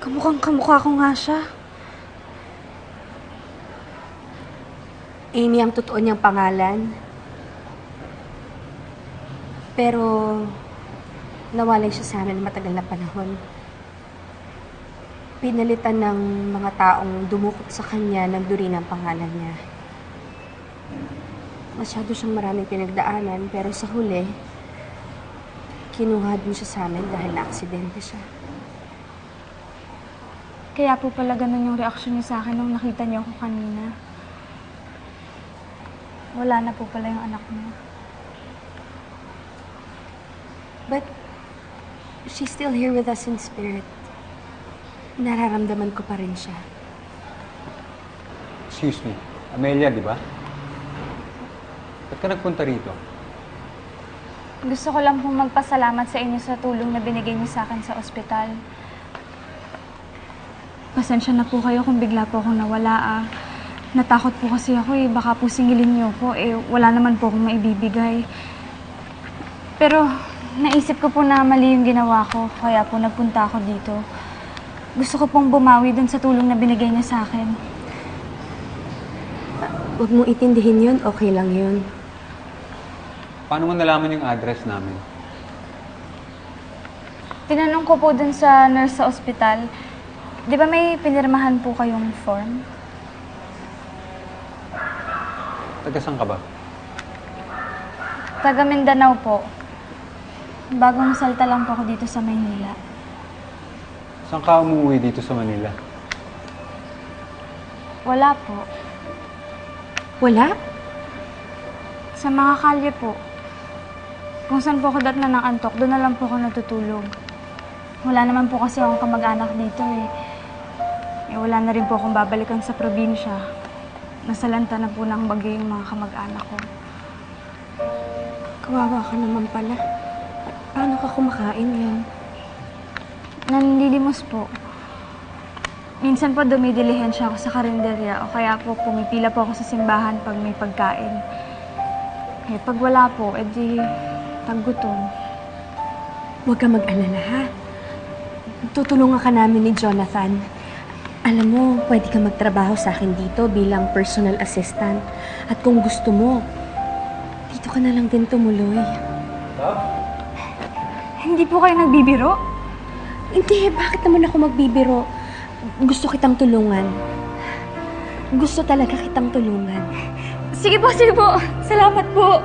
Kamukhang-kamukha ko nga siya. Amy ang totoo niyang pangalan. Pero, nawalay siya sa amin matagal na panahon. Pinalitan ng mga taong dumukot sa kanya ng duri ng pangalan niya. Masyado siyang maraming pinagdaanan, pero sa huli, kinuha din siya sa amin dahil na-aksidente siya. Kaya po pala ganun yung reaksyon niyo sa akin nung nakita niyo ako kanina. Wala na po pala yung anak mo. But, she's still here with us in spirit. Nararamdaman ko pa rin siya. Excuse me. Amelia, di ba? Ba't ka nagpunta rito? Gusto ko lang pong magpasalamat sa inyo sa tulong na binigay niyo sa akin sa ospital. Pasensya na po kayo kung bigla po akong nawala. Natakot po kasi ako baka po singilin niyo ko. Wala naman po akong maibibigay. Pero naisip ko po na mali yung ginawa ko, kaya po nagpunta ako dito. Gusto ko pong bumawi dun sa tulong na binigay niya sa akin. Huwag mong itindihin yun, okay lang yun. Paano mo nalaman yung address namin? Tinanong ko po dun sa nurse sa ospital. Di ba may pinirmahan po kayong form? Taga saan ka ba? Taga Mindanao po. Bagong salta lang po ako dito sa Maynila. Saan ka umuwi dito sa Manila? Wala po. Wala? Sa mga kalye po. Kung saan po ako dat na antok, doon na lang po ako natutulog. Wala naman po kasi akong kamag-anak dito wala na rin po akong babalikan sa probinsya. Nasalanta na po ng bagyo yung mga kamag-anak ko. Kawawa ka naman pala. Paano ka kumakain yan? Nanlilimos po. Minsan po dumidilihensya ako sa karinderya o kaya po pumipila po ako sa simbahan pag may pagkain. Pag wala po, edi taggutom. Huwag ka mag-alala, ha? Tutulungan ka namin ni Jonathan. Alam mo, pwede ka magtrabaho sa akin dito bilang personal assistant. At kung gusto mo, dito ka na lang din tumuloy. Hindi po kayo nagbibiro? Hindi, bakit naman ako magbibiro? Gusto kitang tulungan. Gusto talaga kitang tulungan. Sige po, sige po. Salamat po.